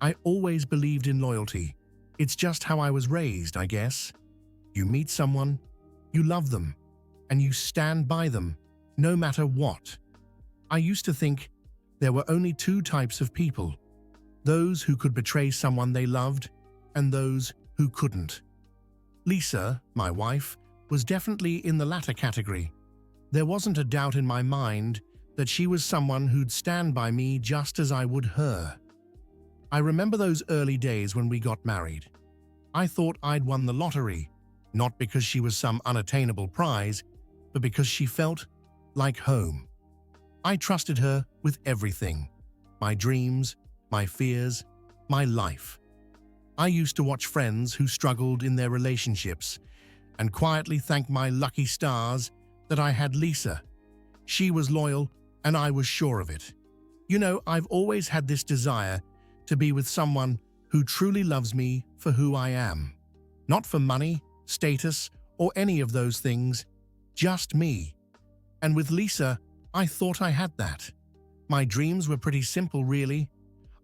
I always believed in loyalty. It's just how I was raised, I guess. You meet someone, you love them, and you stand by them, no matter what. I used to think there were only two types of people: those who could betray someone they loved, and those who couldn't. Lisa, my wife, was definitely in the latter category. There wasn't a doubt in my mind that she was someone who'd stand by me just as I would her. I remember those early days when we got married. I thought I'd won the lottery, not because she was some unattainable prize, but because she felt like home. I trusted her with everything: my dreams, my fears, my life. I used to watch friends who struggled in their relationships and quietly thank my lucky stars that I had Lisa. She was loyal, and I was sure of it. You know, I've always had this desire to be with someone who truly loves me for who I am. Not for money, status, or any of those things, just me. And with Lisa, I thought I had that. My dreams were pretty simple, really.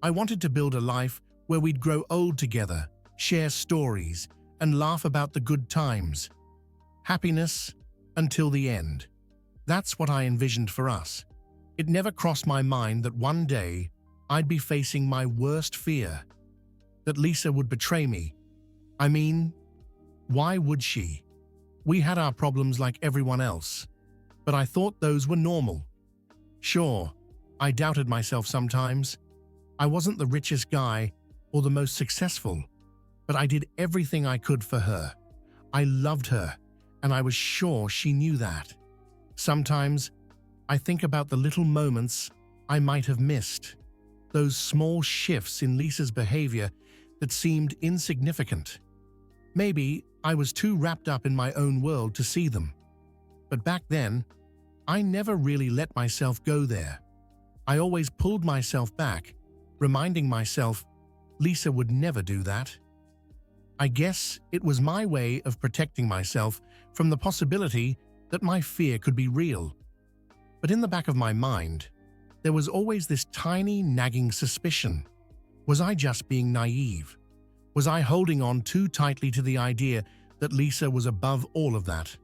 I wanted to build a life where we'd grow old together, share stories, and laugh about the good times. Happiness until the end. That's what I envisioned for us. It never crossed my mind that one day I'd be facing my worst fear: that Lisa would betray me. I mean, why would she? We had our problems like everyone else, but I thought those were normal. Sure, I doubted myself sometimes. I wasn't the richest guy or the most successful, but I did everything I could for her. I loved her, and I was sure she knew that. Sometimes, I think about the little moments I might have missed, those small shifts in Lisa's behavior that seemed insignificant. Maybe I was too wrapped up in my own world to see them. But back then, I never really let myself go there. I always pulled myself back, reminding myself Lisa would never do that. I guess it was my way of protecting myself from the possibility that my fear could be real. But in the back of my mind, there was always this tiny nagging suspicion. Was I just being naive? Was I holding on too tightly to the idea that Lisa was above all of that?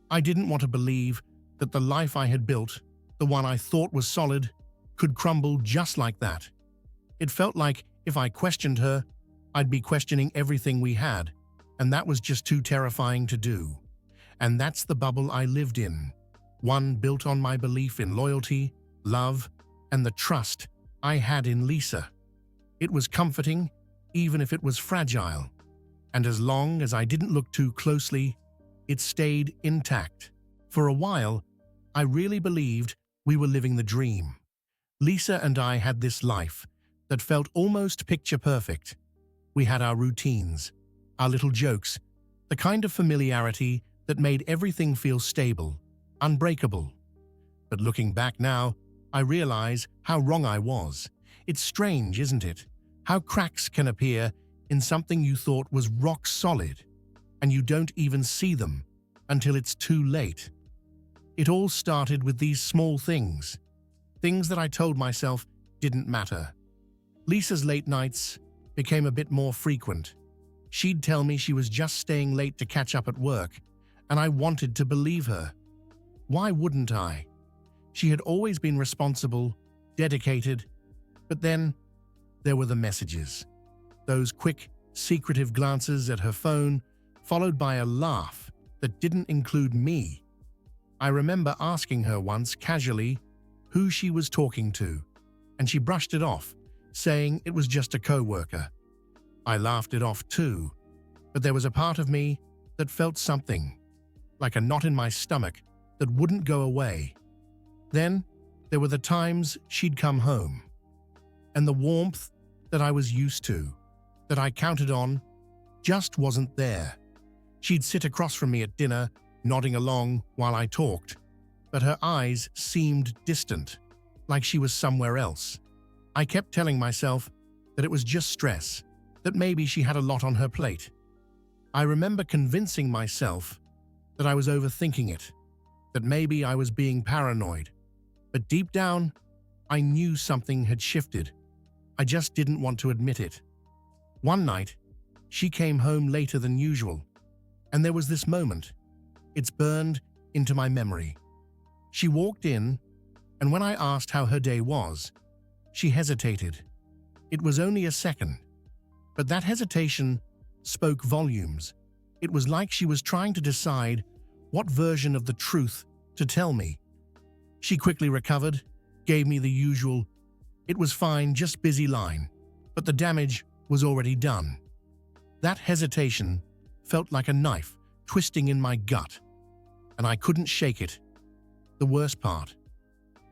I didn't want to believe that the life I had built, the one I thought was solid, could crumble just like that. It felt like if I questioned her, I'd be questioning everything we had, and that was just too terrifying to do. And that's the bubble I lived in, one built on my belief in loyalty, love, and the trust I had in Lisa. It was comforting, even if it was fragile, and as long as I didn't look too closely, it stayed intact. For a while, I really believed we were living the dream. Lisa and I had this life that felt almost picture-perfect. We had our routines, our little jokes, the kind of familiarity that made everything feel stable, unbreakable. But looking back now, I realize how wrong I was. It's strange, isn't it? How cracks can appear in something you thought was rock solid, and you don't even see them until it's too late. It all started with these small things that I told myself didn't matter. Lisa's late nights became a bit more frequent. She'd tell me she was just staying late to catch up at work, and I wanted to believe her. Why wouldn't I? She had always been responsible, dedicated, but then there were the messages. Those quick, secretive glances at her phone, followed by a laugh that didn't include me. I remember asking her once casually who she was talking to, and she brushed it off, saying it was just a coworker. I laughed it off too, but there was a part of me that felt something, like a knot in my stomach that wouldn't go away. Then there were the times she'd come home, and the warmth that I was used to, that I counted on, just wasn't there. She'd sit across from me at dinner, nodding along while I talked, but her eyes seemed distant, like she was somewhere else. I kept telling myself that it was just stress, that maybe she had a lot on her plate. I remember convincing myself that I was overthinking it, that maybe I was being paranoid. But deep down, I knew something had shifted. I just didn't want to admit it. One night, she came home later than usual, and there was this moment. It's burned into my memory. She walked in, and when I asked how her day was, she hesitated. It was only a second, but that hesitation spoke volumes. It was like she was trying to decide what version of the truth to tell me. She quickly recovered, gave me the usual, "It was fine, just busy" line, but the damage was already done. That hesitation felt like a knife twisting in my gut, and I couldn't shake it. The worst part,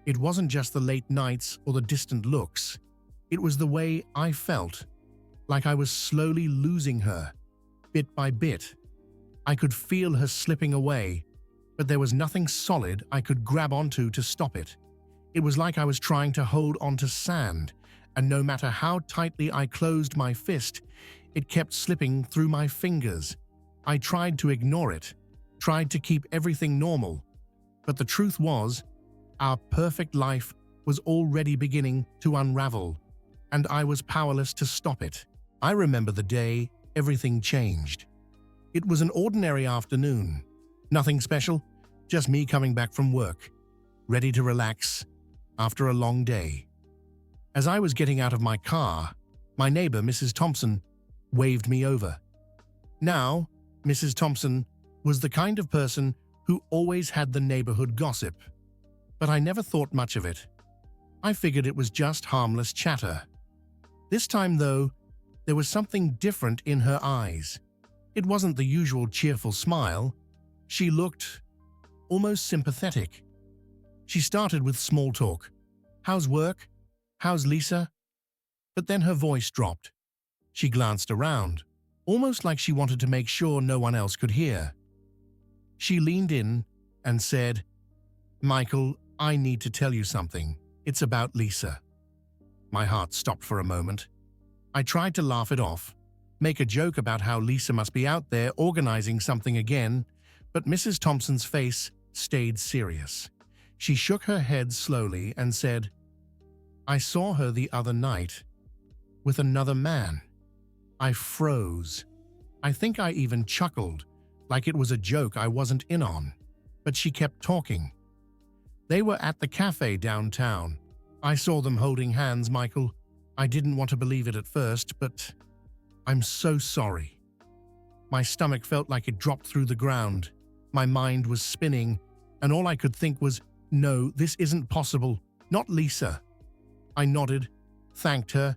it wasn't just the late nights or the distant looks. It was the way I felt, like I was slowly losing her, bit by bit. I could feel her slipping away, but there was nothing solid I could grab onto to stop it. It was like I was trying to hold onto sand, and no matter how tightly I closed my fist, it kept slipping through my fingers. I tried to ignore it, tried to keep everything normal, but the truth was, our perfect life was already beginning to unravel, and I was powerless to stop it. I remember the day everything changed. It was an ordinary afternoon. Nothing special, just me coming back from work, ready to relax after a long day. As I was getting out of my car, my neighbor, Mrs. Thompson, waved me over. Now, Mrs. Thompson was the kind of person who always had the neighborhood gossip, but I never thought much of it. I figured it was just harmless chatter. This time, though, there was something different in her eyes. It wasn't the usual cheerful smile. She looked almost sympathetic. She started with small talk. "How's work? How's Lisa?" But then her voice dropped. She glanced around, almost like she wanted to make sure no one else could hear. She leaned in and said, "Michael, I need to tell you something. It's about Lisa." My heart stopped for a moment. I tried to laugh it off, make a joke about how Lisa must be out there organizing something again, but Mrs. Thompson's face stayed serious. She shook her head slowly and said, "I saw her the other night with another man." I froze. I think I even chuckled, like it was a joke I wasn't in on, but she kept talking. "They were at the cafe downtown. I saw them holding hands, Michael. I didn't want to believe it at first, but I'm so sorry." My stomach felt like it dropped through the ground. My mind was spinning, and all I could think was, "No, this isn't possible. Not Lisa." I nodded, thanked her,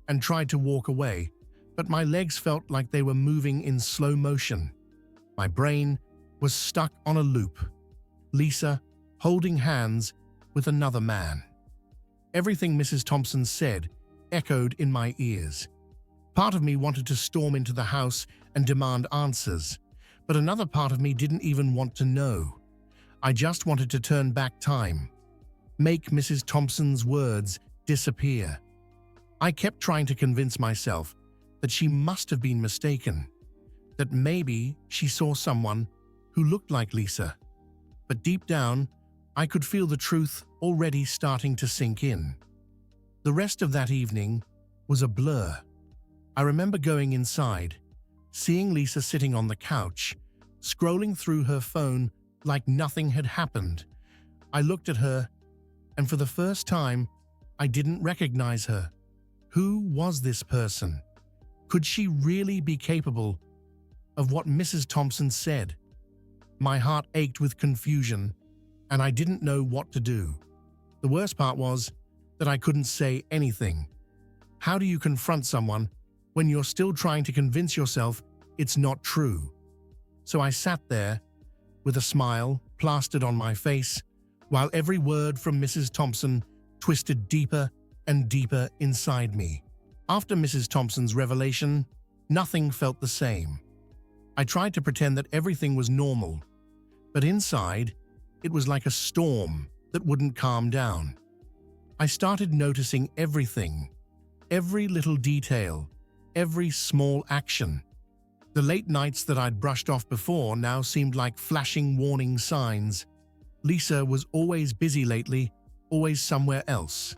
and tried to walk away, but my legs felt like they were moving in slow motion. My brain was stuck on a loop. Lisa holding hands with another man. Everything Mrs. Thompson said echoed in my ears. Part of me wanted to storm into the house and demand answers, but another part of me didn't even want to know. I just wanted to turn back time, make Mrs. Thompson's words disappear. I kept trying to convince myself that she must have been mistaken, that maybe she saw someone who looked like Lisa. But deep down, I could feel the truth already starting to sink in. The rest of that evening was a blur. I remember going inside, seeing Lisa sitting on the couch, scrolling through her phone like nothing had happened. I looked at her, and for the first time, I didn't recognize her. Who was this person? Could she really be capable of what Mrs. Thompson said? My heart ached with confusion, and I didn't know what to do. The worst part was that I couldn't say anything. How do you confront someone when you're still trying to convince yourself it's not true? So I sat there, with a smile plastered on my face, while every word from Mrs. Thompson twisted deeper and deeper inside me. After Mrs. Thompson's revelation, nothing felt the same. I tried to pretend that everything was normal, but inside, it was like a storm that wouldn't calm down. I started noticing everything, every little detail, every small action. The late nights that I'd brushed off before now seemed like flashing warning signs. Lisa was always busy lately, always somewhere else.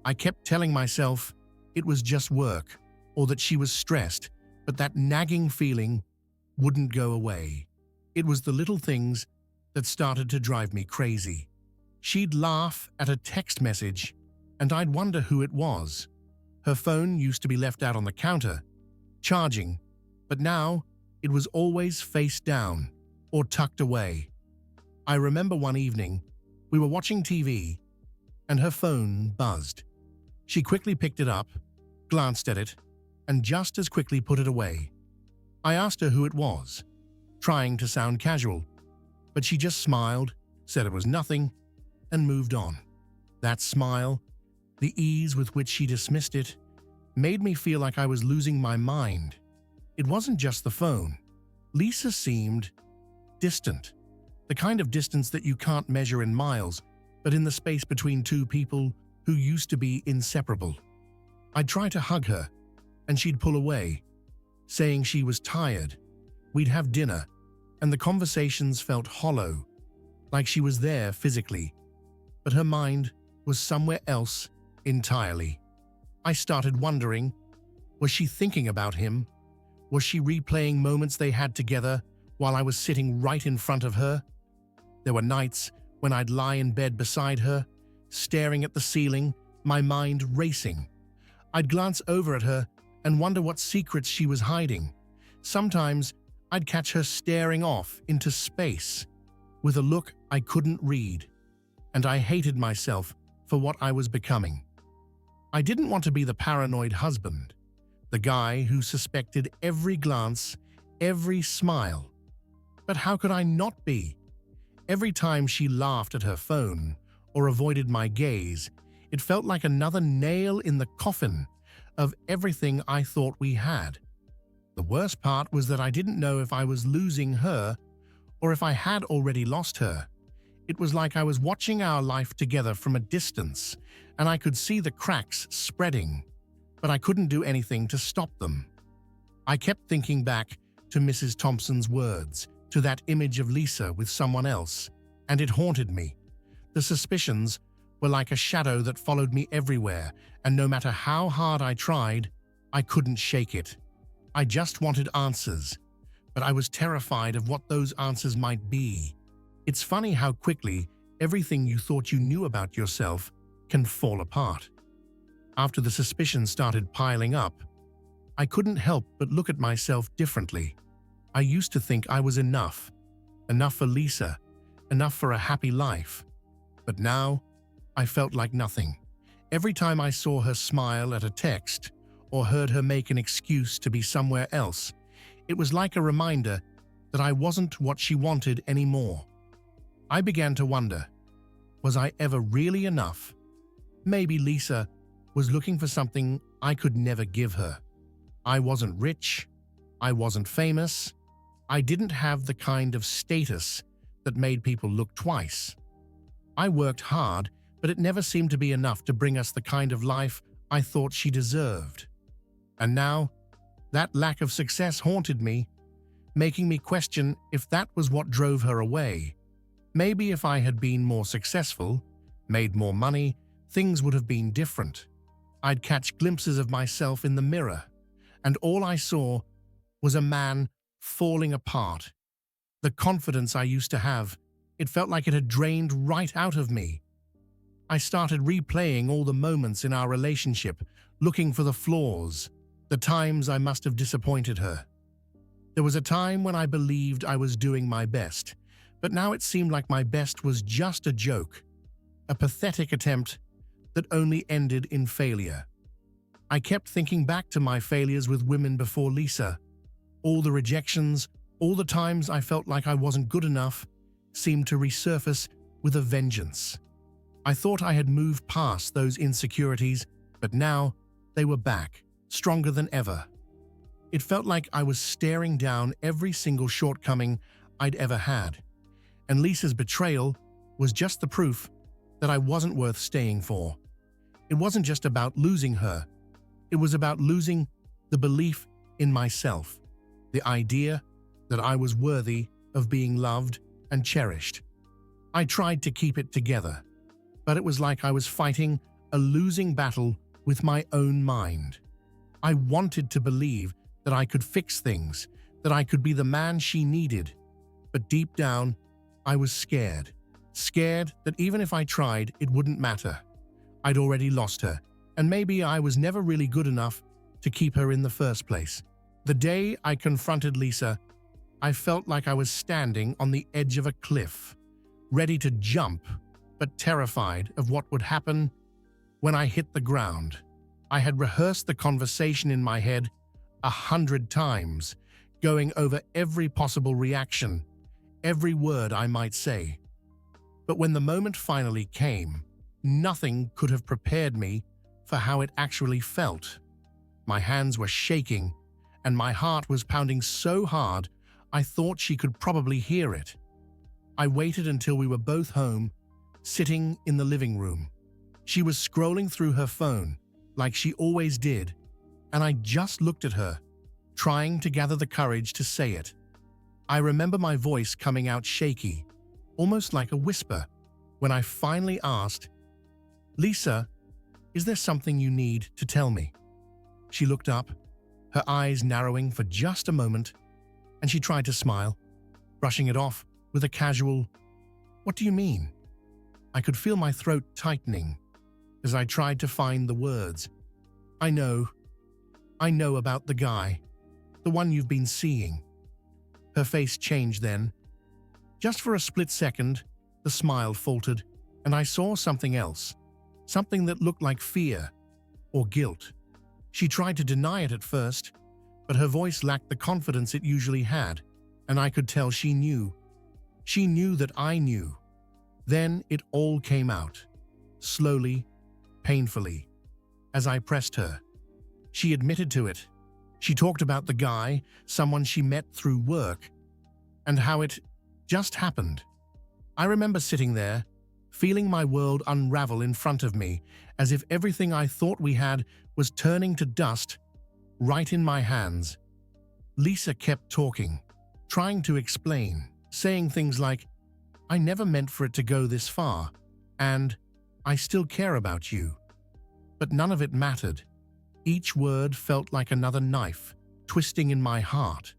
I kept telling myself, it was just work or that she was stressed, but that nagging feeling wouldn't go away. It was the little things that started to drive me crazy. She'd laugh at a text message, and I'd wonder who it was. Her phone used to be left out on the counter, charging, but now it was always face down or tucked away. I remember one evening, we were watching TV, and her phone buzzed. She quickly picked it up, glanced at it, and just as quickly put it away. I asked her who it was, trying to sound casual, but she just smiled, said it was nothing, and moved on. That smile, the ease with which she dismissed it, made me feel like I was losing my mind. It wasn't just the phone. Lisa seemed distant, the kind of distance that you can't measure in miles, but in the space between two people who used to be inseparable. I'd try to hug her, and she'd pull away, saying she was tired. We'd have dinner, and the conversations felt hollow, like she was there physically, but her mind was somewhere else entirely. I started wondering, was she thinking about him? Was she replaying moments they had together while I was sitting right in front of her? There were nights when I'd lie in bed beside her, staring at the ceiling, my mind racing. I'd glance over at her and wonder what secrets she was hiding. Sometimes I'd catch her staring off into space with a look I couldn't read, and I hated myself for what I was becoming. I didn't want to be the paranoid husband, the guy who suspected every glance, every smile. But how could I not be? Every time she laughed at her phone or avoided my gaze, it felt like another nail in the coffin of everything I thought we had. The worst part was that I didn't know if I was losing her or if I had already lost her. It was like I was watching our life together from a distance, and I could see the cracks spreading, but I couldn't do anything to stop them. I kept thinking back to Mrs. Thompson's words, to that image of Lisa with someone else, and it haunted me. The suspicions were like a shadow that followed me everywhere, and no matter how hard I tried, I couldn't shake it. I just wanted answers, but I was terrified of what those answers might be. It's funny how quickly everything you thought you knew about yourself can fall apart. After the suspicions started piling up, I couldn't help but look at myself differently. I used to think I was enough for Lisa, enough for a happy life. But now, I felt like nothing. Every time I saw her smile at a text or heard her make an excuse to be somewhere else, it was like a reminder that I wasn't what she wanted anymore. I began to wonder, was I ever really enough? Maybe Lisa was looking for something I could never give her. I wasn't rich. I wasn't famous. I didn't have the kind of status that made people look twice. I worked hard, but it never seemed to be enough to bring us the kind of life I thought she deserved. And now, that lack of success haunted me, making me question if that was what drove her away. Maybe if I had been more successful, made more money, things would have been different. I'd catch glimpses of myself in the mirror, and all I saw was a man falling apart. The confidence I used to have, it felt like it had drained right out of me. I started replaying all the moments in our relationship, looking for the flaws, the times I must have disappointed her. There was a time when I believed I was doing my best, but now it seemed like my best was just a joke, a pathetic attempt that only ended in failure. I kept thinking back to my failures with women before Lisa. All the rejections, all the times I felt like I wasn't good enough, seemed to resurface with a vengeance. I thought I had moved past those insecurities, but now they were back, stronger than ever. It felt like I was staring down every single shortcoming I'd ever had, and Lisa's betrayal was just the proof that I wasn't worth staying for. It wasn't just about losing her. It was about losing the belief in myself, the idea that I was worthy of being loved and cherished. I tried to keep it together, but it was like I was fighting a losing battle with my own mind. I wanted to believe that I could fix things, that I could be the man she needed. But deep down, I was scared. Scared that even if I tried, it wouldn't matter. I'd already lost her, and maybe I was never really good enough to keep her in the first place. The day I confronted Lisa, I felt like I was standing on the edge of a cliff, ready to jump, but terrified of what would happen when I hit the ground. I had rehearsed the conversation in my head 100 times, going over every possible reaction, every word I might say. But when the moment finally came, nothing could have prepared me for how it actually felt. My hands were shaking, and my heart was pounding so hard I thought she could probably hear it. I waited until we were both home, sitting in the living room. She was scrolling through her phone, like she always did, and I just looked at her, trying to gather the courage to say it. I remember my voice coming out shaky, almost like a whisper, when I finally asked, "Lisa, is there something you need to tell me?" She looked up, her eyes narrowing for just a moment, and she tried to smile, brushing it off with a casual, "What do you mean?" I could feel my throat tightening as I tried to find the words. I know about the guy, the one you've been seeing." Her face changed then. Just for a split second, the smile faltered, and I saw something else, something that looked like fear or guilt. She tried to deny it at first, but her voice lacked the confidence it usually had, and I could tell she knew. She knew that I knew. Then it all came out, slowly, painfully, as I pressed her. She admitted to it. She talked about the guy, someone she met through work, and how it just happened. I remember sitting there, feeling my world unravel in front of me, as if everything I thought we had was turning to dust right in my hands. Lisa kept talking, trying to explain, saying things like, "I never meant for it to go this far," and "I still care about you." But none of it mattered. Each word felt like another knife, twisting in my heart.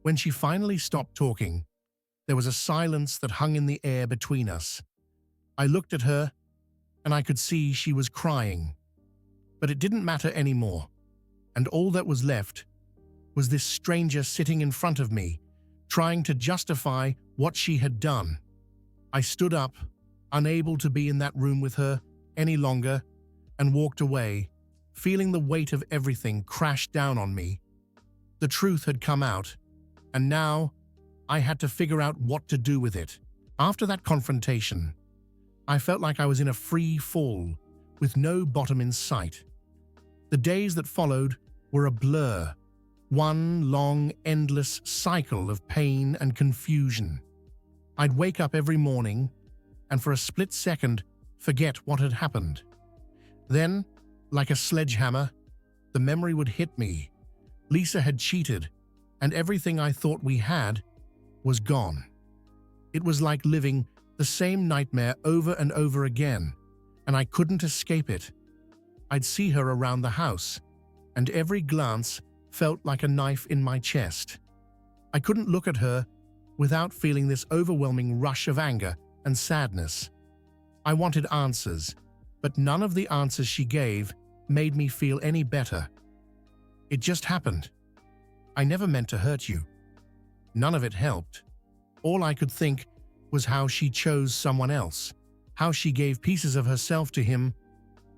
When she finally stopped talking, there was a silence that hung in the air between us. I looked at her, and I could see she was crying. But it didn't matter anymore, and all that was left was this stranger sitting in front of me, trying to justify what she had done. I stood up, unable to be in that room with her any longer, and walked away, feeling the weight of everything crash down on me. The truth had come out, and now I had to figure out what to do with it. After that confrontation, I felt like I was in a free fall, with no bottom in sight. The days that followed were a blur, one long, endless cycle of pain and confusion. I'd wake up every morning and for a split second forget what had happened. Then, like a sledgehammer, the memory would hit me. Lisa had cheated, and everything I thought we had was gone. It was like living the same nightmare over and over again, and I couldn't escape it. I'd see her around the house, and every glance felt like a knife in my chest. I couldn't look at her without feeling this overwhelming rush of anger and sadness. I wanted answers, but none of the answers she gave made me feel any better. It just happened. I never meant to hurt you. None of it helped. All I could think was how she chose someone else, how she gave pieces of herself to him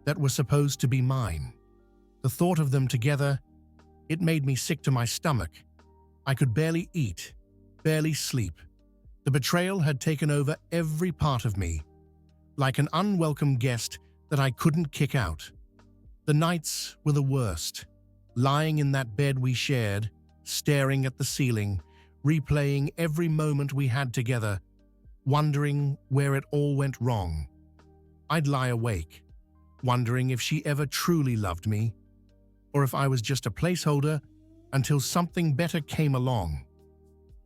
that were supposed to be mine. The thought of them together, it made me sick to my stomach. I could barely eat, barely sleep. The betrayal had taken over every part of me, like an unwelcome guest that I couldn't kick out. The nights were the worst, lying in that bed we shared, staring at the ceiling, replaying every moment we had together, wondering where it all went wrong. I'd lie awake, wondering if she ever truly loved me, or if I was just a placeholder until something better came along.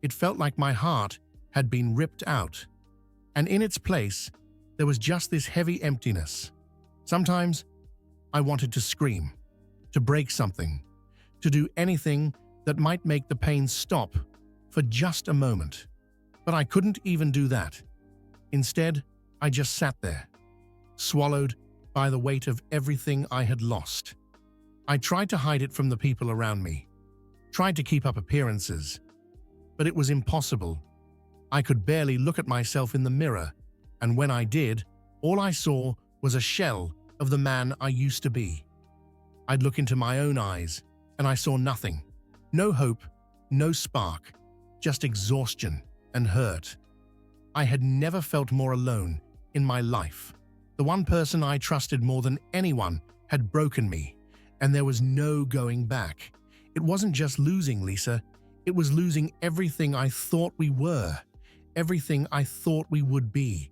It felt like my heart had been ripped out, and in its place, there was just this heavy emptiness. Sometimes, I wanted to scream, to break something, to do anything that might make the pain stop for just a moment. But I couldn't even do that. Instead, I just sat there, swallowed by the weight of everything I had lost. I tried to hide it from the people around me, tried to keep up appearances, but it was impossible. I could barely look at myself in the mirror, and when I did, all I saw was a shell of the man I used to be. I'd look into my own eyes, and I saw nothing. No hope, no spark, just exhaustion and hurt. I had never felt more alone in my life. The one person I trusted more than anyone had broken me, and there was no going back. It wasn't just losing Lisa, it was losing everything I thought we were, everything I thought we would be.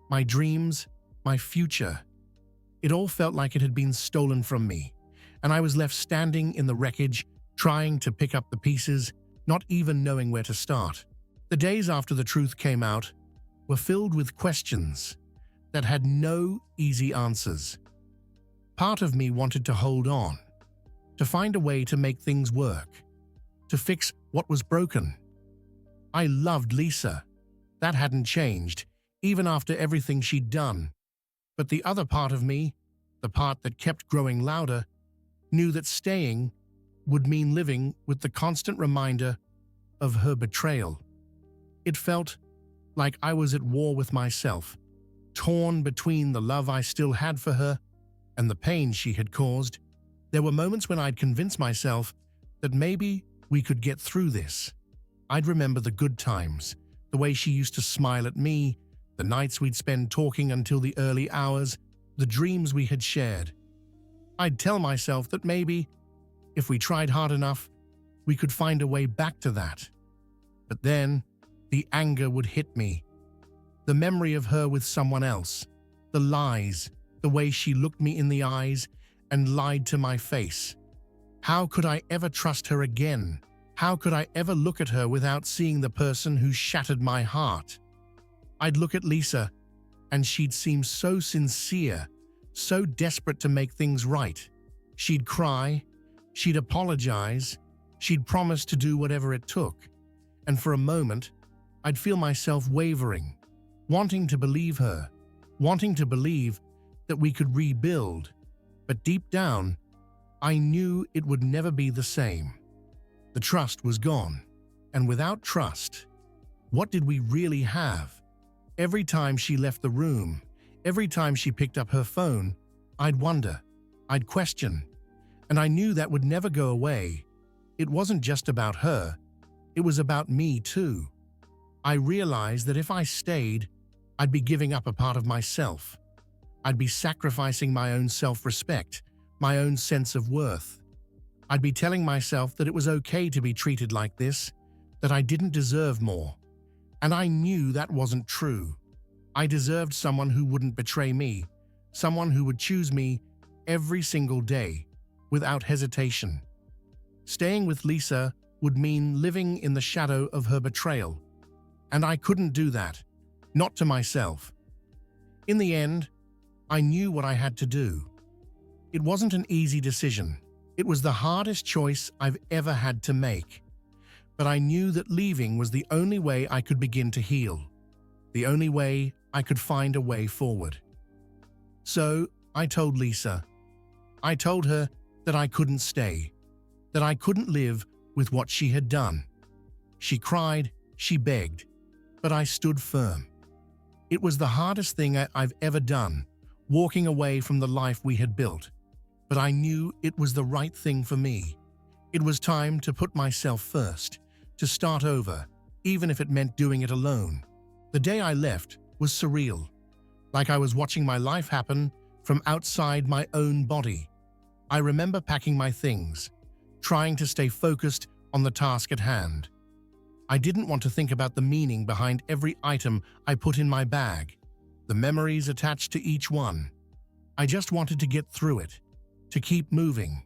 My dreams, my future. It all felt like it had been stolen from me, and I was left standing in the wreckage, trying to pick up the pieces, not even knowing where to start. The days after the truth came out were filled with questions that had no easy answers. Part of me wanted to hold on, to find a way to make things work, to fix what was broken. I loved Lisa. That hadn't changed, even after everything she'd done. But the other part of me, the part that kept growing louder, knew that staying would mean living with the constant reminder of her betrayal. It felt like I was at war with myself, torn between the love I still had for her and the pain she had caused. There were moments when I'd convince myself that maybe we could get through this. I'd remember the good times, the way she used to smile at me, the nights we'd spend talking until the early hours, the dreams we had shared. I'd tell myself that maybe, if we tried hard enough, we could find a way back to that. But then, the anger would hit me. The memory of her with someone else, the lies, the way she looked me in the eyes and lied to my face. How could I ever trust her again? How could I ever look at her without seeing the person who shattered my heart? I'd look at Lisa, and she'd seem so sincere, so desperate to make things right. She'd cry, she'd apologize, she'd promise to do whatever it took. And for a moment, I'd feel myself wavering, wanting to believe her, wanting to believe that we could rebuild. But deep down, I knew it would never be the same. The trust was gone, and without trust, what did we really have? Every time she left the room, every time she picked up her phone, I'd wonder, I'd question, and I knew that would never go away. It wasn't just about her, it was about me too. I realized that if I stayed, I'd be giving up a part of myself. I'd be sacrificing my own self-respect, my own sense of worth. I'd be telling myself that it was okay to be treated like this, that I didn't deserve more. And I knew that wasn't true. I deserved someone who wouldn't betray me, someone who would choose me every single day, without hesitation. Staying with Lisa would mean living in the shadow of her betrayal. And I couldn't do that, not to myself. In the end, I knew what I had to do. It wasn't an easy decision. It was the hardest choice I've ever had to make. But I knew that leaving was the only way I could begin to heal, the only way I could find a way forward. So I told Lisa. I told her that I couldn't stay, that I couldn't live with what she had done. She cried, she begged, but I stood firm. It was the hardest thing I've ever done, walking away from the life we had built. But I knew it was the right thing for me. It was time to put myself first, to start over, even if it meant doing it alone. The day I left was surreal, like I was watching my life happen from outside my own body. I remember packing my things, trying to stay focused on the task at hand. I didn't want to think about the meaning behind every item I put in my bag, the memories attached to each one. I just wanted to get through it, to keep moving.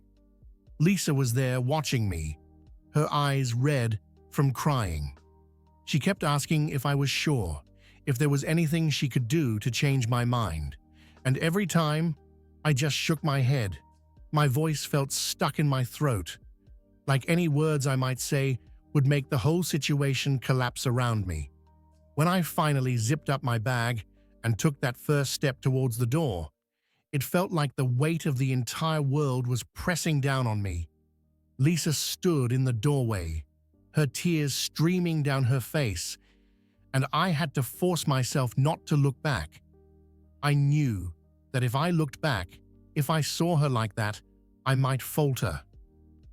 Lisa was there watching me, her eyes red from crying. She kept asking if I was sure, if there was anything she could do to change my mind. And every time, I just shook my head. My voice felt stuck in my throat, like any words I might say would make the whole situation collapse around me. When I finally zipped up my bag and took that first step towards the door, it felt like the weight of the entire world was pressing down on me. Lisa stood in the doorway, her tears streaming down her face, and I had to force myself not to look back. I knew that if I looked back, if I saw her like that, I might falter.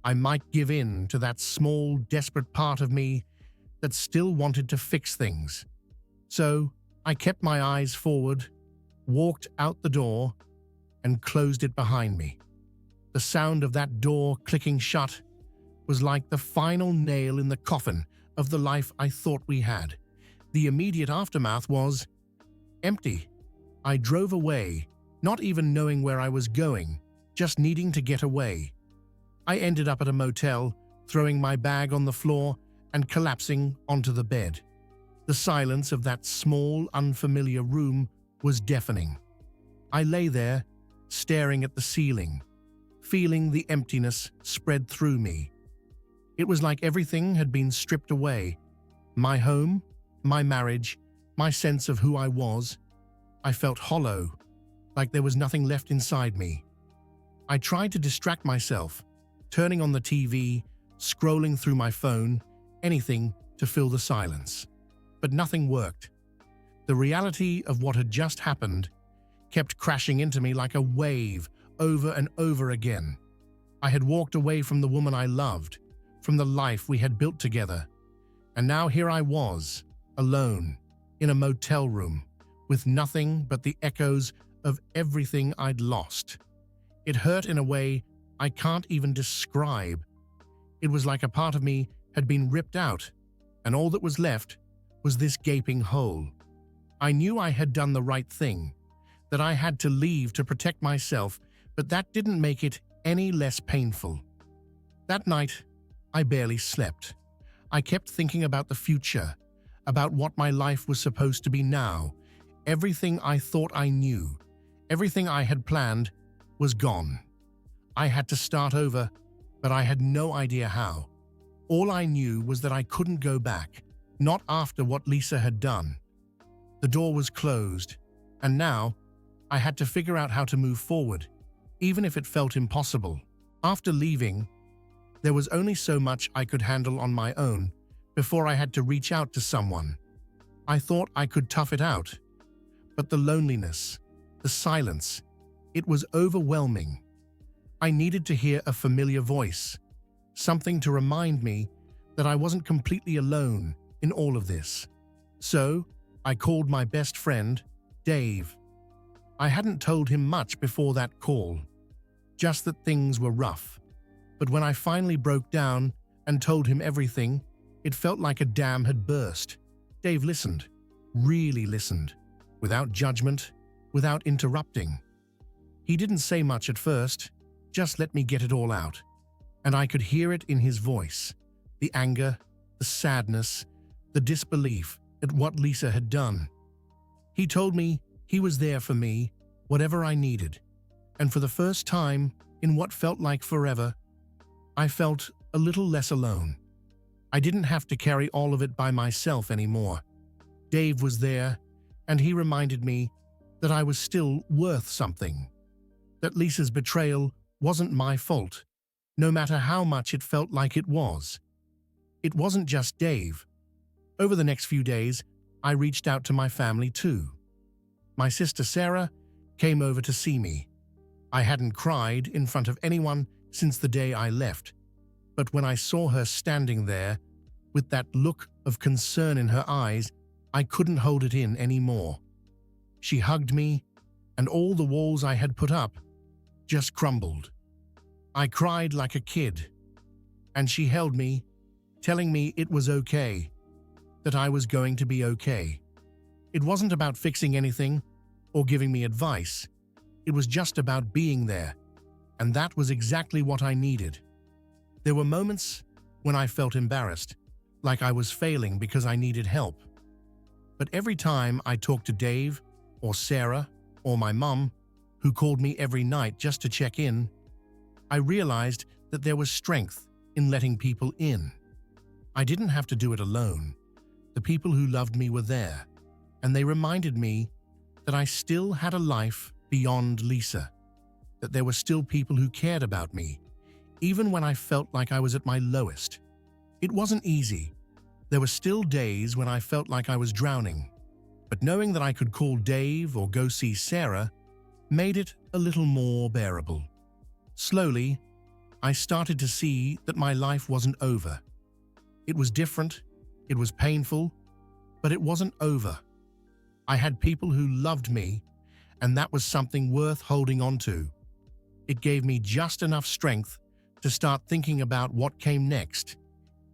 I might give in to that small, desperate part of me that still wanted to fix things. So I kept my eyes forward, walked out the door, and closed it behind me. The sound of that door clicking shut was like the final nail in the coffin of the life I thought we had. The immediate aftermath was empty. I drove away, not even knowing where I was going, just needing to get away. I ended up at a motel, throwing my bag on the floor and collapsing onto the bed. The silence of that small, unfamiliar room was deafening. I lay there, staring at the ceiling, feeling the emptiness spread through me. It was like everything had been stripped away. My home, my marriage, my sense of who I was. I felt hollow, like there was nothing left inside me. I tried to distract myself, turning on the TV, scrolling through my phone, anything to fill the silence. But nothing worked. The reality of what had just happened kept crashing into me like a wave over and over again. I had walked away from the woman I loved, from the life we had built together. And now here I was, alone, in a motel room, with nothing but the echoes of everything I'd lost. It hurt in a way I can't even describe. It was like a part of me had been ripped out, and all that was left was this gaping hole. I knew I had done the right thing, that I had to leave to protect myself, but that didn't make it any less painful. That night, I barely slept. I kept thinking about the future, about what my life was supposed to be now. Everything I thought I knew, everything I had planned, was gone. I had to start over, but I had no idea how. All I knew was that I couldn't go back, not after what Lisa had done. The door was closed, and now I had to figure out how to move forward, even if it felt impossible. After leaving, there was only so much I could handle on my own before I had to reach out to someone. I thought I could tough it out, but the loneliness, the silence, it was overwhelming. I needed to hear a familiar voice, something to remind me that I wasn't completely alone in all of this. So, I called my best friend, Dave. I hadn't told him much before that call, just that things were rough. But when I finally broke down and told him everything, it felt like a dam had burst. Dave listened, really listened, without judgment, without interrupting. He didn't say much at first, just let me get it all out. And I could hear it in his voice, the anger, the sadness, the disbelief at what Lisa had done. He told me he was there for me, whatever I needed. And for the first time, in what felt like forever, I felt a little less alone. I didn't have to carry all of it by myself anymore. Dave was there, and he reminded me that I was still worth something. That Lisa's betrayal wasn't my fault, no matter how much it felt like it was. It wasn't just Dave. Over the next few days, I reached out to my family too. My sister Sarah came over to see me. I hadn't cried in front of anyone since the day I left, but when I saw her standing there, with that look of concern in her eyes, I couldn't hold it in anymore. She hugged me, and all the walls I had put up just crumbled. I cried like a kid, and she held me, telling me it was okay, that I was going to be okay. It wasn't about fixing anything or giving me advice. It was just about being there, and that was exactly what I needed. There were moments when I felt embarrassed, like I was failing because I needed help. But every time I talked to Dave or Sarah or my mum, who called me every night just to check in, I realized that there was strength in letting people in. I didn't have to do it alone. The people who loved me were there, and they reminded me that I still had a life beyond Lisa, that there were still people who cared about me, even when I felt like I was at my lowest. It wasn't easy. There were still days when I felt like I was drowning, but knowing that I could call Dave or go see Sarah made it a little more bearable. Slowly, I started to see that my life wasn't over. It was different, it was painful, but it wasn't over. I had people who loved me, and that was something worth holding on to. It gave me just enough strength to start thinking about what came next,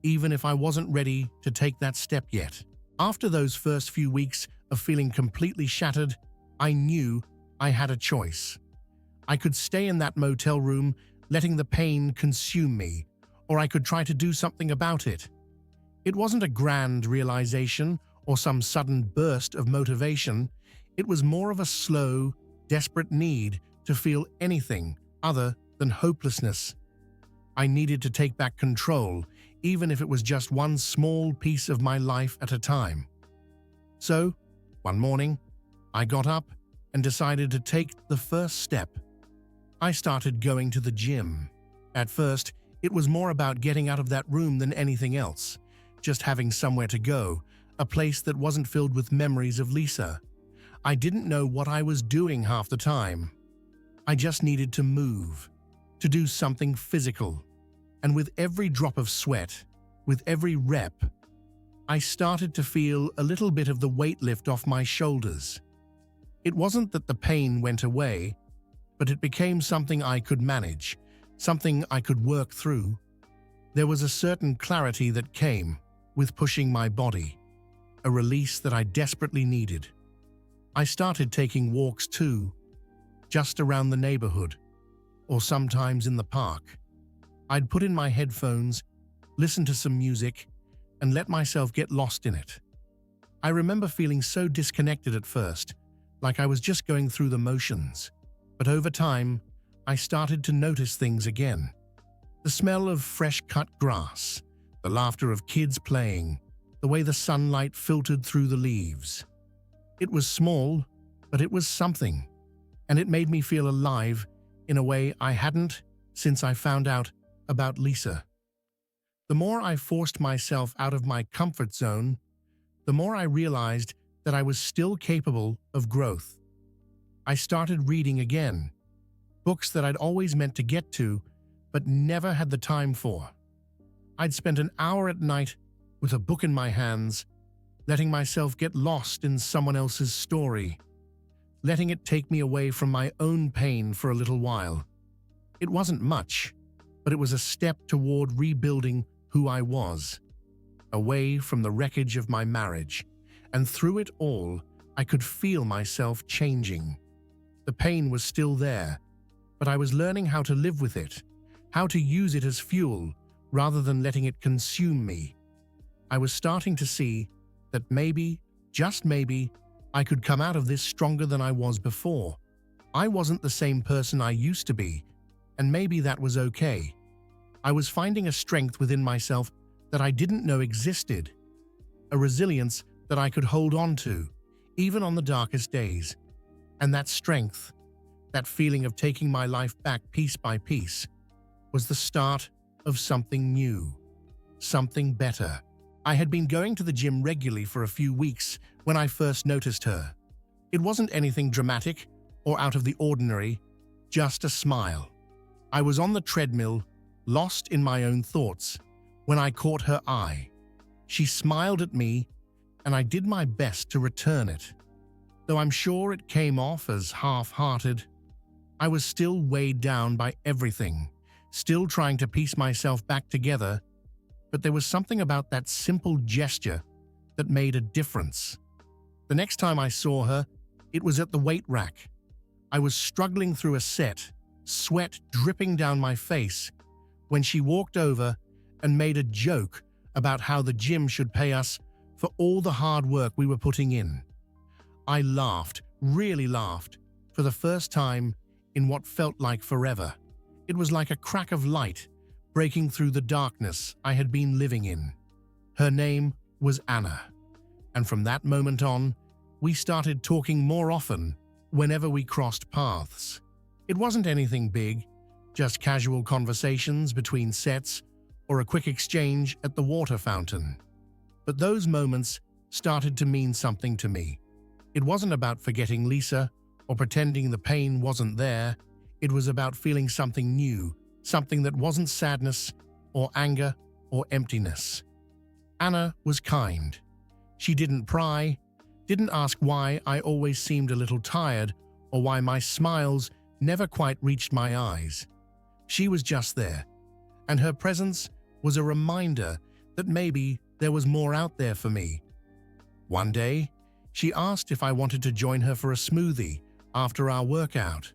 even if I wasn't ready to take that step yet. After those first few weeks of feeling completely shattered, I knew I had a choice. I could stay in that motel room, letting the pain consume me, or I could try to do something about it. It wasn't a grand realization or some sudden burst of motivation. It was more of a slow, desperate need to feel anything other than hopelessness. I needed to take back control, even if it was just one small piece of my life at a time. So, one morning, I got up and decided to take the first step. I started going to the gym. At first, it was more about getting out of that room than anything else, just having somewhere to go, a place that wasn't filled with memories of Lisa. I didn't know what I was doing half the time. I just needed to move, to do something physical. And with every drop of sweat, with every rep, I started to feel a little bit of the weight lift off my shoulders. It wasn't that the pain went away, but it became something I could manage, something I could work through. There was a certain clarity that came with pushing my body, a release that I desperately needed. I started taking walks too, just around the neighborhood, or sometimes in the park. I'd put in my headphones, listen to some music, and let myself get lost in it. I remember feeling so disconnected at first, like I was just going through the motions. But over time, I started to notice things again. The smell of fresh-cut grass, the laughter of kids playing, the way the sunlight filtered through the leaves. It was small, but it was something, and it made me feel alive in a way I hadn't since I found out about Lisa. The more I forced myself out of my comfort zone, the more I realized that I was still capable of growth. I started reading again, books that I'd always meant to get to, but never had the time for. I'd spent an hour at night with a book in my hands, letting myself get lost in someone else's story, letting it take me away from my own pain for a little while. It wasn't much, but it was a step toward rebuilding who I was, away from the wreckage of my marriage, and through it all, I could feel myself changing. The pain was still there, but I was learning how to live with it, how to use it as fuel rather than letting it consume me. I was starting to see that maybe, just maybe, I could come out of this stronger than I was before. I wasn't the same person I used to be, and maybe that was okay. I was finding a strength within myself that I didn't know existed, a resilience that I could hold on to, even on the darkest days. And that strength, that feeling of taking my life back piece by piece, was the start of something new, something better. I had been going to the gym regularly for a few weeks when I first noticed her. It wasn't anything dramatic or out of the ordinary, just a smile. I was on the treadmill, lost in my own thoughts, when I caught her eye. She smiled at me, and I did my best to return it. Though I'm sure it came off as half-hearted, I was still weighed down by everything, still trying to piece myself back together, but there was something about that simple gesture that made a difference. The next time I saw her, it was at the weight rack. I was struggling through a set, sweat dripping down my face, when she walked over and made a joke about how the gym should pay us for all the hard work we were putting in. I laughed, really laughed, for the first time in what felt like forever. It was like a crack of light breaking through the darkness I had been living in. Her name was Anna, and from that moment on, we started talking more often whenever we crossed paths. It wasn't anything big, just casual conversations between sets or a quick exchange at the water fountain. But those moments started to mean something to me. It wasn't about forgetting Lisa or pretending the pain wasn't there. It was about feeling something new, something that wasn't sadness or anger or emptiness. Anna was kind. She didn't pry, didn't ask why I always seemed a little tired or why my smiles never quite reached my eyes. She was just there, and her presence was a reminder that maybe there was more out there for me. One day, she asked if I wanted to join her for a smoothie after our workout.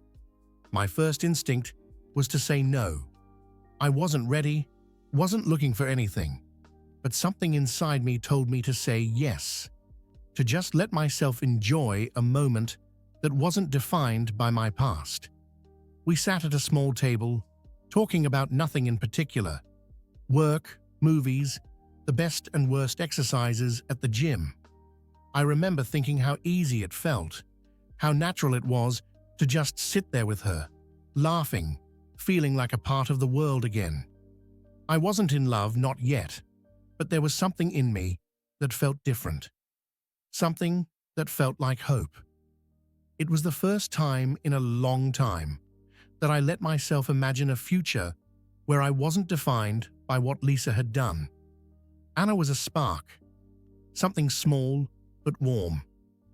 My first instinct was to say no. I wasn't ready, wasn't looking for anything, but something inside me told me to say yes, to just let myself enjoy a moment that wasn't defined by my past. We sat at a small table, talking about nothing in particular: work, movies, the best and worst exercises at the gym. I remember thinking how easy it felt, how natural it was to just sit there with her, laughing, feeling like a part of the world again. I wasn't in love, not yet, but there was something in me that felt different. Something that felt like hope. It was the first time in a long time that I let myself imagine a future where I wasn't defined by what Lisa had done. Anna was a spark, something small but warm,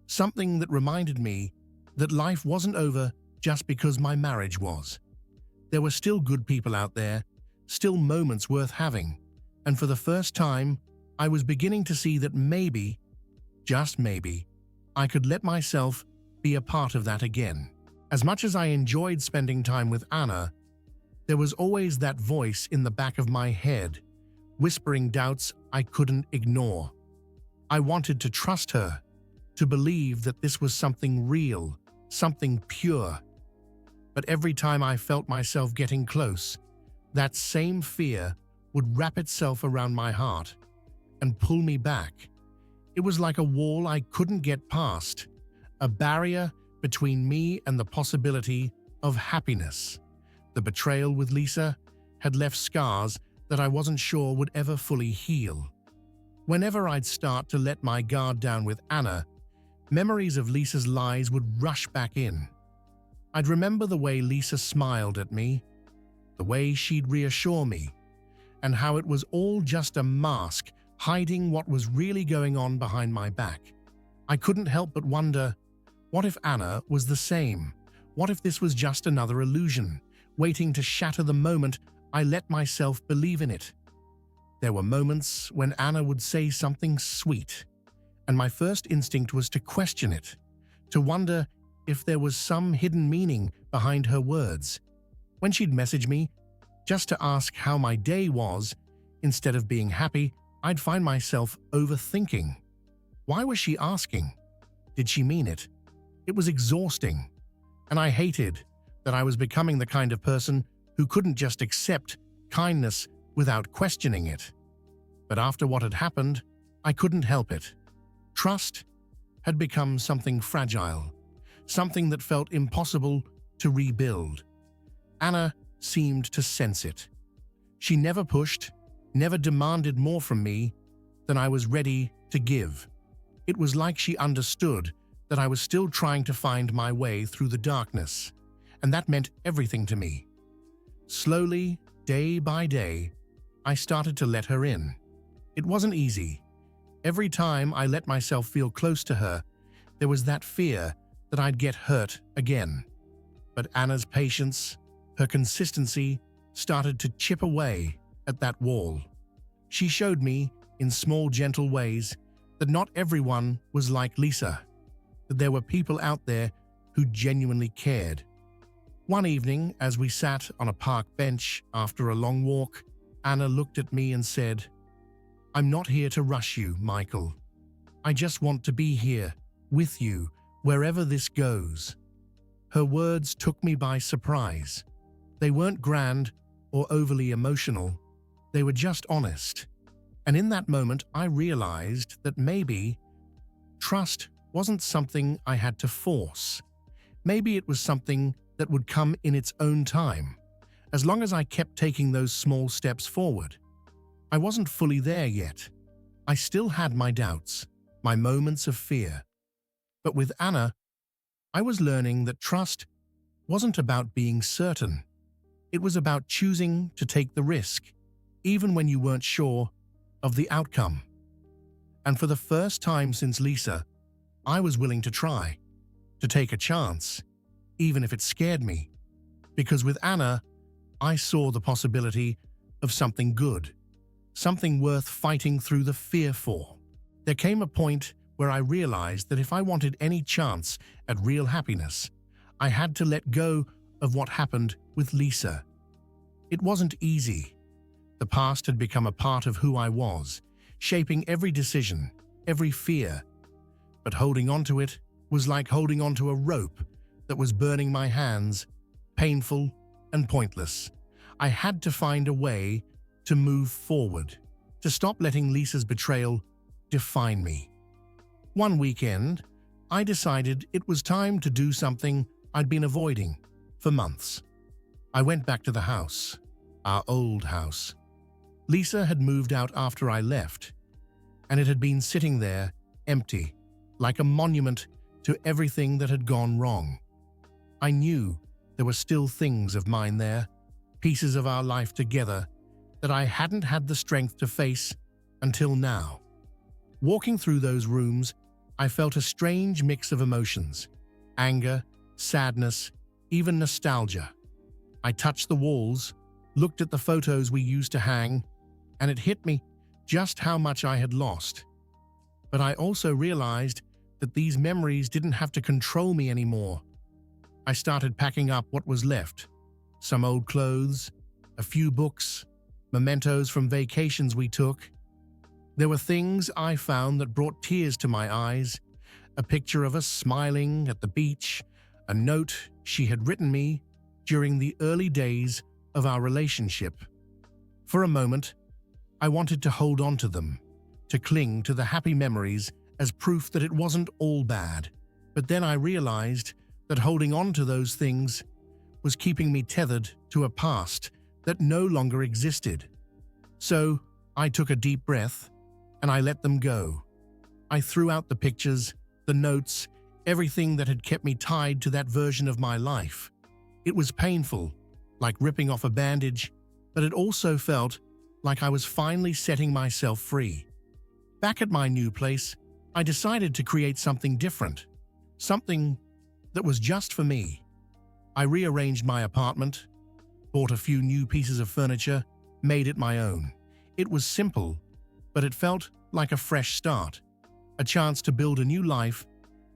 something that reminded me that life wasn't over just because my marriage was. There were still good people out there, still moments worth having, and for the first time, I was beginning to see that maybe, just maybe, I could let myself be a part of that again. As much as I enjoyed spending time with Anna, there was always that voice in the back of my head, whispering doubts I couldn't ignore. I wanted to trust her, to believe that this was something real, something pure. But every time I felt myself getting close, that same fear would wrap itself around my heart and pull me back. It was like a wall I couldn't get past, a barrier between me and the possibility of happiness. The betrayal with Lisa had left scars that I wasn't sure would ever fully heal. Whenever I'd start to let my guard down with Anna, memories of Lisa's lies would rush back in. I'd remember the way Lisa smiled at me, the way she'd reassure me, and how it was all just a mask hiding what was really going on behind my back. I couldn't help but wonder, what if Anna was the same? What if this was just another illusion, waiting to shatter the moment I let myself believe in it? There were moments when Anna would say something sweet, and my first instinct was to question it, to wonder if there was some hidden meaning behind her words. When she'd message me, just to ask how my day was, instead of being happy, I'd find myself overthinking. Why was she asking? Did she mean it? It was exhausting, and I hated that I was becoming the kind of person who couldn't just accept kindness without questioning it. But after what had happened, I couldn't help it. Trust had become something fragile, something that felt impossible to rebuild. Anna seemed to sense it. She never pushed, never demanded more from me than I was ready to give. It was like she understood that I was still trying to find my way through the darkness, and that meant everything to me. Slowly, day by day, I started to let her in. It wasn't easy. Every time I let myself feel close to her, there was that fear that I'd get hurt again. But Anna's patience, her consistency, started to chip away at that wall. She showed me, in small, gentle ways, that not everyone was like Lisa, that there were people out there who genuinely cared. One evening, as we sat on a park bench after a long walk, Anna looked at me and said, "I'm not here to rush you, Michael. I just want to be here, with you, wherever this goes." Her words took me by surprise. They weren't grand or overly emotional. They were just honest. And in that moment, I realized that maybe trust wasn't something I had to force. Maybe it was something that would come in its own time, as long as I kept taking those small steps forward. I wasn't fully there yet. I still had my doubts, my moments of fear. But with Anna, I was learning that trust wasn't about being certain. It was about choosing to take the risk, even when you weren't sure of the outcome. And for the first time since Lisa, I was willing to try, to take a chance, even if it scared me. Because with Anna, I saw the possibility of something good, something worth fighting through the fear for. There came a point where I realized that if I wanted any chance at real happiness, I had to let go of what happened with Lisa. It wasn't easy. The past had become a part of who I was, shaping every decision, every fear. But holding onto it was like holding onto a rope that was burning my hands, painful and pointless. I had to find a way to move forward, to stop letting Lisa's betrayal define me. One weekend, I decided it was time to do something I'd been avoiding for months. I went back to the house, our old house. Lisa had moved out after I left, and it had been sitting there, empty, like a monument to everything that had gone wrong. I knew there were still things of mine there, pieces of our life together, that I hadn't had the strength to face until now. Walking through those rooms, I felt a strange mix of emotions: anger, sadness, even nostalgia. I touched the walls, looked at the photos we used to hang, and it hit me just how much I had lost. But I also realized that these memories didn't have to control me anymore. I started packing up what was left: some old clothes, a few books, mementos from vacations we took. There were things I found that brought tears to my eyes: a picture of us smiling at the beach, a note she had written me during the early days of our relationship. For a moment, I wanted to hold on to them, to cling to the happy memories as proof that it wasn't all bad. But then I realized that holding on to those things was keeping me tethered to a past that no longer existed. So I took a deep breath and I let them go. I threw out the pictures, the notes, everything that had kept me tied to that version of my life. It was painful, like ripping off a bandage, but it also felt like I was finally setting myself free. Back at my new place, I decided to create something different, something that was just for me. I rearranged my apartment, bought a few new pieces of furniture, made it my own. It was simple, but it felt like a fresh start, a chance to build a new life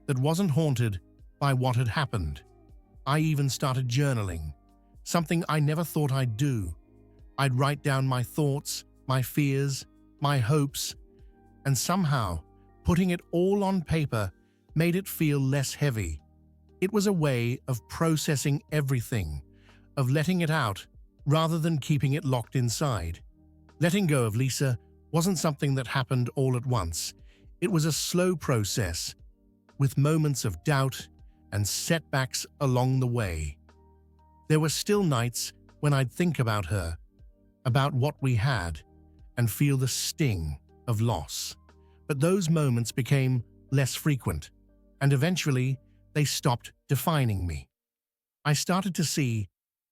that wasn't haunted by what had happened. I even started journaling, something I never thought I'd do. I'd write down my thoughts, my fears, my hopes, and somehow putting it all on paper made it feel less heavy. It was a way of processing everything, of letting it out rather than keeping it locked inside. Letting go of Lisa wasn't something that happened all at once. It was a slow process, with moments of doubt and setbacks along the way. There were still nights when I'd think about her, about what we had, and feel the sting of loss. But those moments became less frequent, and eventually they stopped defining me. I started to see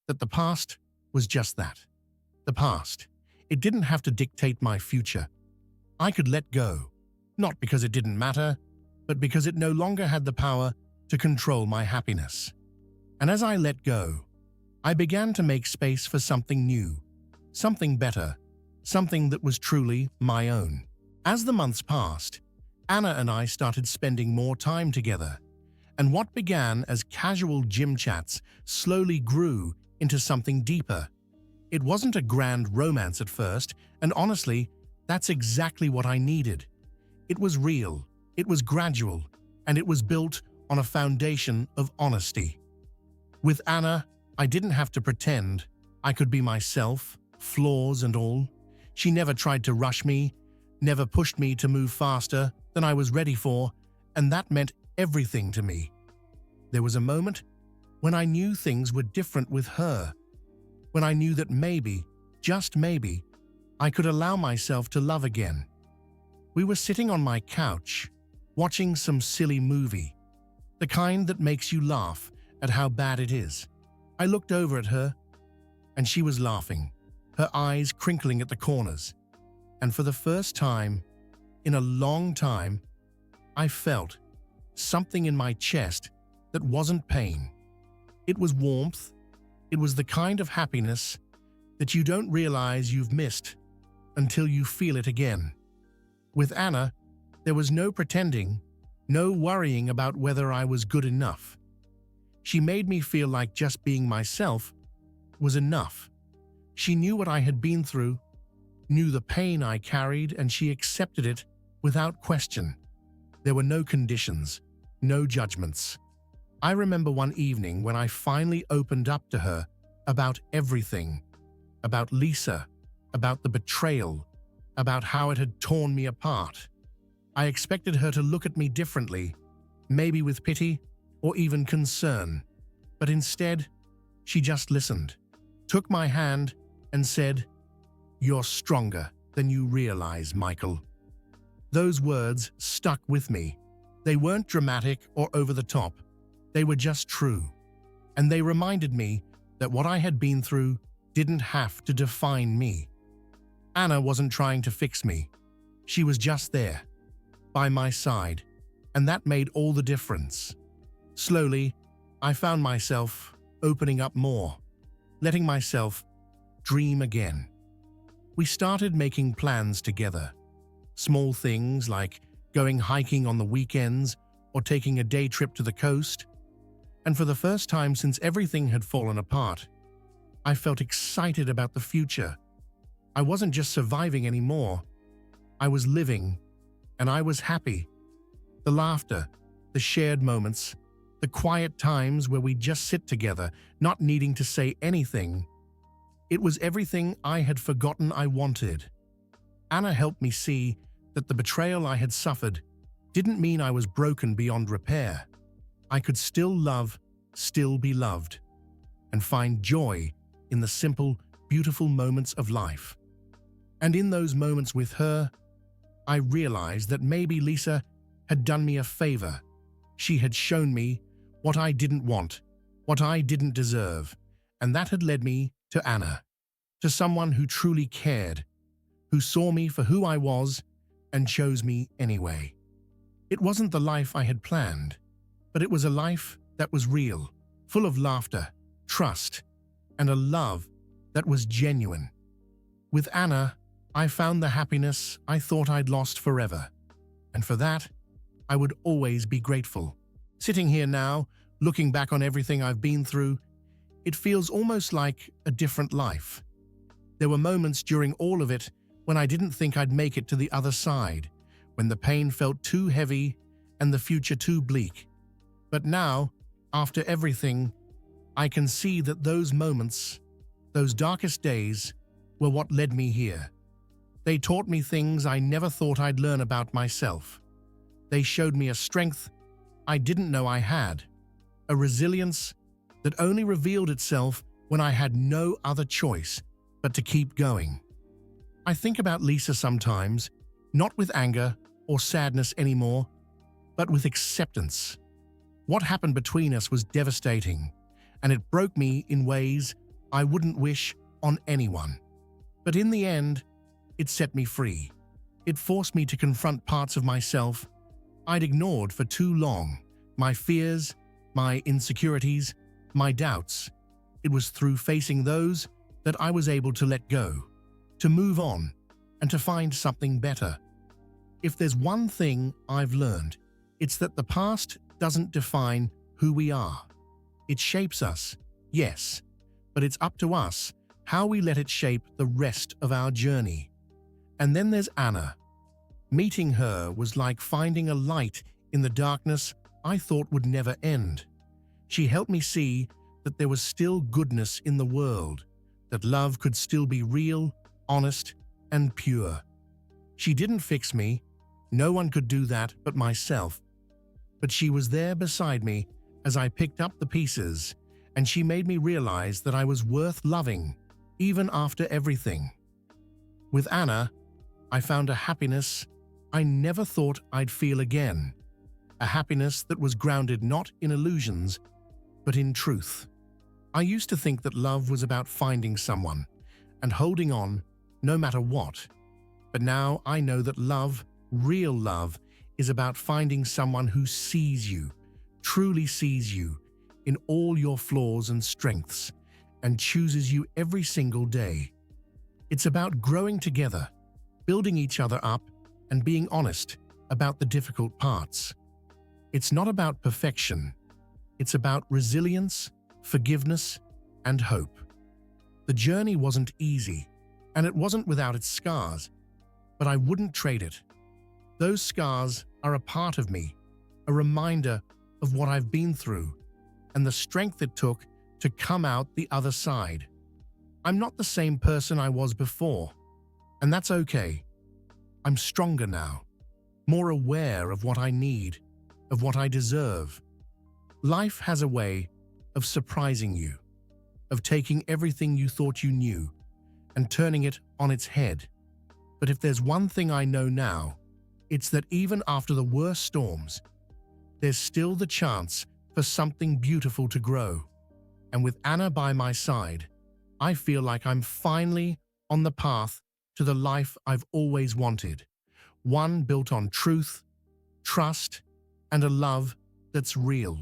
that the past was just that. The past. It didn't have to dictate my future. I could let go, not because it didn't matter, but because it no longer had the power to control my happiness. And as I let go, I began to make space for something new, something better, something that was truly my own. As the months passed, Anna and I started spending more time together, and what began as casual gym chats slowly grew into something deeper. It wasn't a grand romance at first, and honestly, that's exactly what I needed. It was real, it was gradual, and it was built on a foundation of honesty. With Anna, I didn't have to pretend. I could be myself, flaws and all. She never tried to rush me, never pushed me to move faster than I was ready for, and that meant everything to me. There was a moment when I knew things were different with her, when I knew that maybe, just maybe, I could allow myself to love again. We were sitting on my couch, watching some silly movie, the kind that makes you laugh at how bad it is. I looked over at her, and she was laughing, her eyes crinkling at the corners. And for the first time, in a long time, I felt something in my chest that wasn't pain. It was warmth. It was the kind of happiness that you don't realize you've missed until you feel it again. With Anna, there was no pretending, no worrying about whether I was good enough. She made me feel like just being myself was enough. She knew what I had been through, knew the pain I carried, and she accepted it without question. There were no conditions, no judgments. I remember one evening when I finally opened up to her about everything, about Lisa, about the betrayal, about how it had torn me apart. I expected her to look at me differently, maybe with pity or even concern. But instead, she just listened, took my hand and said, "You're stronger than you realize, Michael." Those words stuck with me. They weren't dramatic or over the top. They were just true. And they reminded me that what I had been through didn't have to define me. Anna wasn't trying to fix me. She was just there, by my side, and that made all the difference. Slowly, I found myself opening up more, letting myself dream again. We started making plans together. Small things like going hiking on the weekends or taking a day trip to the coast. And for the first time since everything had fallen apart, I felt excited about the future. I wasn't just surviving anymore. I was living, and I was happy. The laughter, the shared moments, the quiet times where we just sit together, not needing to say anything. It was everything I had forgotten I wanted. Anna helped me see that the betrayal I had suffered didn't mean I was broken beyond repair. I could still love, still be loved, and find joy in the simple, beautiful moments of life. And in those moments with her, I realized that maybe Lisa had done me a favor. She had shown me what I didn't want, what I didn't deserve, and that had led me to Anna, to someone who truly cared, who saw me for who I was and chose me anyway. It wasn't the life I had planned, but it was a life that was real, full of laughter, trust, and a love that was genuine. With Anna, I found the happiness I thought I'd lost forever, and for that, I would always be grateful. Sitting here now, looking back on everything I've been through, it feels almost like a different life. There were moments during all of it when I didn't think I'd make it to the other side, when the pain felt too heavy and the future too bleak. But now, after everything, I can see that those moments, those darkest days, were what led me here. They taught me things I never thought I'd learn about myself. They showed me a strength I didn't know I had, a resilience that only revealed itself when I had no other choice but to keep going. I think about Lisa sometimes, not with anger or sadness anymore, but with acceptance. What happened between us was devastating, and it broke me in ways I wouldn't wish on anyone. But in the end, it set me free. It forced me to confront parts of myself I'd ignored for too long, my fears, my insecurities, my doubts. It was through facing those that I was able to let go, to move on, and to find something better. If there's one thing I've learned, it's that the past doesn't define who we are. It shapes us, yes, but it's up to us how we let it shape the rest of our journey. And then there's Anna. Meeting her was like finding a light in the darkness I thought would never end. She helped me see that there was still goodness in the world, that love could still be real, honest, and pure. She didn't fix me. No one could do that but myself. But she was there beside me as I picked up the pieces, and she made me realize that I was worth loving, even after everything. With Anna, I found a happiness I never thought I'd feel again. A happiness that was grounded not in illusions, but in truth. I used to think that love was about finding someone and holding on no matter what. But now I know that love, real love, is about finding someone who sees you, truly sees you, in all your flaws and strengths, and chooses you every single day. It's about growing together, building each other up, and being honest about the difficult parts. It's not about perfection. It's about resilience, forgiveness, and hope. The journey wasn't easy, and it wasn't without its scars, but I wouldn't trade it. Those scars are a part of me, a reminder of what I've been through, and the strength it took to come out the other side. I'm not the same person I was before, and that's okay. I'm stronger now, more aware of what I need, of what I deserve. Life has a way of surprising you, of taking everything you thought you knew and turning it on its head. But if there's one thing I know now, it's that even after the worst storms, there's still the chance for something beautiful to grow. And with Anna by my side, I feel like I'm finally on the path to the life I've always wanted. One built on truth, trust, and a love that's real.